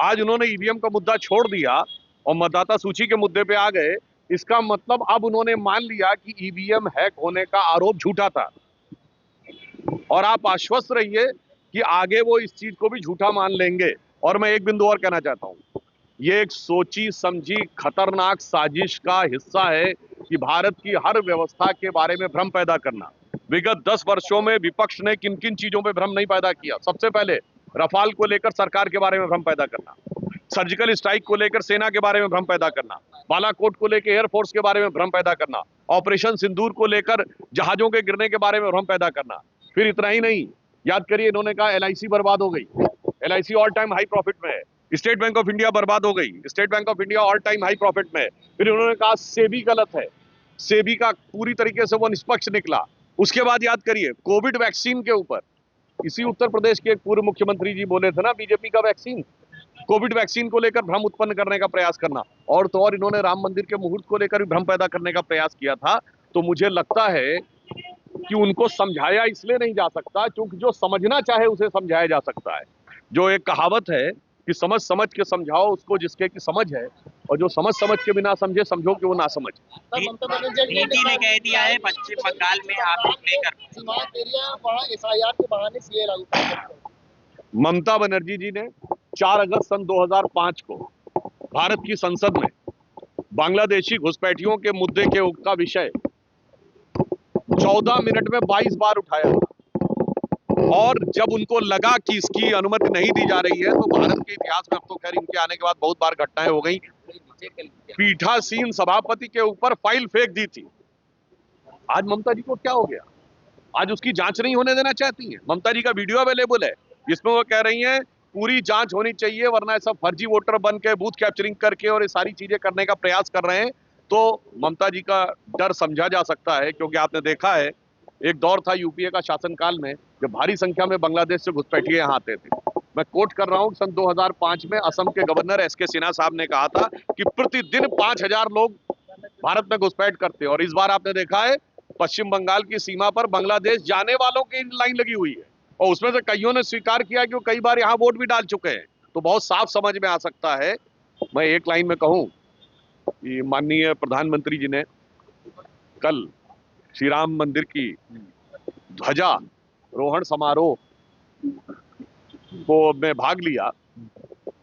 आज उन्होंने ईवीएम का मुद्दा छोड़ दिया और मतदाता सूची के मुद्दे पे आ गए। इसका मतलब अब उन्होंने मान लिया कि ईवीएम हैक होने का आरोप झूठा था और आप आश्वस्त रहिए कि आगे वो इस चीज को भी झूठा मान लेंगे। और मैं एक बिंदु और कहना चाहता हूं, ये एक सोची समझी खतरनाक साजिश का हिस्सा है कि भारत की हर व्यवस्था के बारे में भ्रम पैदा करना। विगत 10 वर्षों में विपक्ष ने किन किन चीजों पे भ्रम नहीं पैदा किया। सबसे पहले रफाल को लेकर सरकार के बारे में भ्रम पैदा करना, सर्जिकल स्ट्राइक को लेकर सेना के बारे में भ्रम पैदा करना, बालाकोट को लेकर एयरफोर्स के बारे में भ्रम पैदा करना, ऑपरेशन सिंदूर को लेकर जहाजों के गिरने के बारे में भ्रम पैदा करना। फिर इतना ही नहीं, याद करिए इन्होंने कहा एलआईसी बर्बाद हो गई, LIC all time high profit में है। स्टेट बैंक ऑफ इंडिया बर्बाद हो गई, state bank of India all time high profit में है। फिर उन्होंने कहा सेबी गलत है, सेबी का पूरी तरीके से वो निष्पक्ष निकला। उसके बाद याद करिए कोविड वैक्सीन के ऊपर इसी उत्तर प्रदेश के एक पूर्व मुख्यमंत्री जी बोले थे ना, बीजेपी का वैक्सीन, कोविड वैक्सीन को लेकर भ्रम उत्पन्न करने का प्रयास करना। और तो और इन्होंने राम मंदिर के मुहूर्त को लेकर भी भ्रम पैदा करने का प्रयास किया था। तो मुझे लगता है कि उनको समझाया इसलिए नहीं जा सकता क्योंकि जो समझना चाहे उसे समझाया जा सकता है। जो एक कहावत है कि समझ समझ के समझाओ उसको जिसके की समझ है, और जो समझ समझ के बिना समझे समझो कि वो ना समझ। ईडी ने कह दिया है पश्चिम बंगाल में आप लेकर सीमांत एरिया वहाँ एसआईआर के बहाने सीए लागू कर रहे हैं। ममता बनर्जी जी ने 4 अगस्त सन 2005 को भारत की संसद में बांग्लादेशी घुसपैठियों के मुद्दे के का विषय 14 मिनट में 22 बार उठाया था। और जब उनको लगा कि इसकी अनुमति नहीं दी जा रही है तो भारत के इतिहास में, अब तो खैर इनके आने के बाद बहुत बार घटनाएं हो गई, पीठासीन सभापति के ऊपर फाइल फेंक दी थी। आज ममता जी को क्या हो गया? आज उसकी जांच नहीं होने देना चाहती है। ममता जी का वीडियो अवेलेबल है जिसमें वो कह रही हैं पूरी जांच होनी चाहिए वरना सब फर्जी वोटर बन के बूथ कैप्चरिंग करके और ये सारी चीजें करने का प्रयास कर रहे हैं। तो ममता जी का डर समझा जा सकता है क्योंकि आपने देखा है एक दौर था यूपीए का शासनकाल में जब भारी संख्या में बांग्लादेश से घुसपैठिए यहाँ आते थे। मैं कोट कर रहा हूँ, सन 2005 में असम के गवर्नर एसके सिन्हा साहब ने कहा था कि प्रतिदिन 5000 लोग भारत में घुसपैठ करते हैं। और इस बार आपने देखा है पश्चिम बंगाल की सीमा पर बांग्लादेश जाने वालों की लाइन लगी हुई है और उसमें से कईयों ने स्वीकार किया कि वो कई बार यहाँ वोट भी डाल चुके हैं। तो बहुत साफ समझ में आ सकता है। मैं एक लाइन में कहूँ कि माननीय प्रधानमंत्री जी ने कल श्री राम मंदिर की ध्वजा रोहण समारोह को में भाग लिया।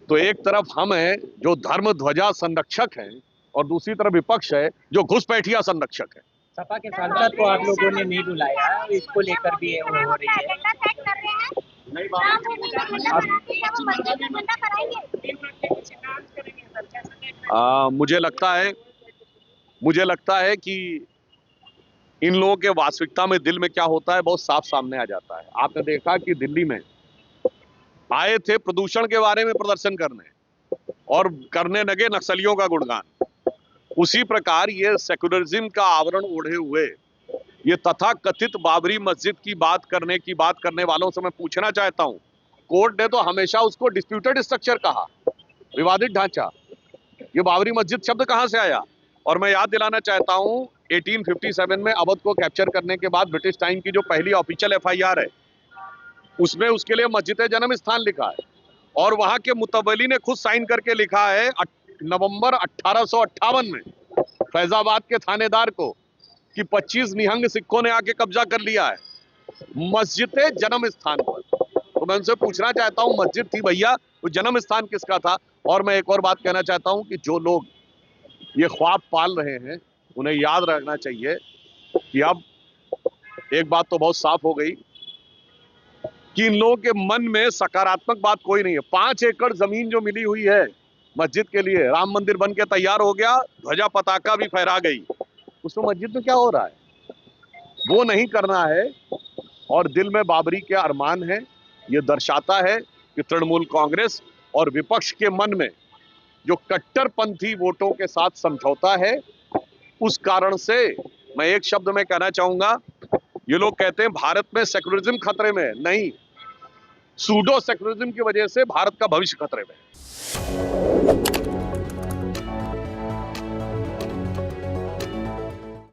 तो एक तरफ हम हैं जो धर्म ध्वजा संरक्षक हैं और दूसरी तरफ विपक्ष है जो घुसपैठिया संरक्षक है। सपा के सांसद को आप लोगों ने नहीं बुलाया, इसको लेकर भी वो हो रही है। मुझे लगता है कि इन लोगों के वास्तविकता में दिल में क्या होता है बहुत साफ सामने आ जाता है। आपने देखा कि दिल्ली में आए थे प्रदूषण के बारे में प्रदर्शन करने और करने लगे नक्सलियों का गुणगान। उसी प्रकार ये सेकुलरिज्म का आवरण ओढ़े हुए ये तथाकथित बाबरी मस्जिद की बात करने वालों से मैं पूछना चाहता हूं, कोर्ट ने तो हमेशा उसको डिस्प्यूटेड स्ट्रक्चर कहा, विवादित ढांचा। ये बाबरी मस्जिद शब्द कहां से आया? और मैं याद दिलाना चाहता हूं 1857 में अवध को कैप्चर करने के बाद ब्रिटिश टाइम की जो पहली ऑफिशियल एफआईआर है उसमें उसके लिए मस्जिद जन्म स्थान लिखा है और वहां के मुतवली ने खुद साइन करके लिखा है नवंबर 1858 में फैजाबाद के थानेदार को कि 25 निहंग सिखों ने आके कब्जा कर लिया है मस्जिद जन्म स्थान पर। तो मैं उनसे पूछना चाहता हूं मस्जिद थी भैया, वो जन्म स्थान किसका था? और मैं एक और बात कहना चाहता हूं कि जो लोग ये ख्वाब पाल रहे हैं उन्हें याद रखना चाहिए कि अब एक बात तो बहुत साफ हो गई कि इन लोगों के मन में सकारात्मक बात कोई नहीं है। 5 एकड़ जमीन जो मिली हुई है मस्जिद के लिए, राम मंदिर बन के तैयार हो गया, ध्वजा पताका भी फहरा गई, उसमें मस्जिद में क्या हो रहा है? वो नहीं करना है और दिल में बाबरी के अरमान है। ये दर्शाता है कि तृणमूल कांग्रेस और विपक्ष के मन में जो कट्टरपंथी वोटों के साथ समझौता है, उस कारण से मैं एक शब्द में कहना चाहूंगा, ये लोग कहते हैं भारत में सेकुलरिज्म खतरे में है। नहीं, सूडो सेकुलरिज्म की वजह से भारत का भविष्य खतरे में है।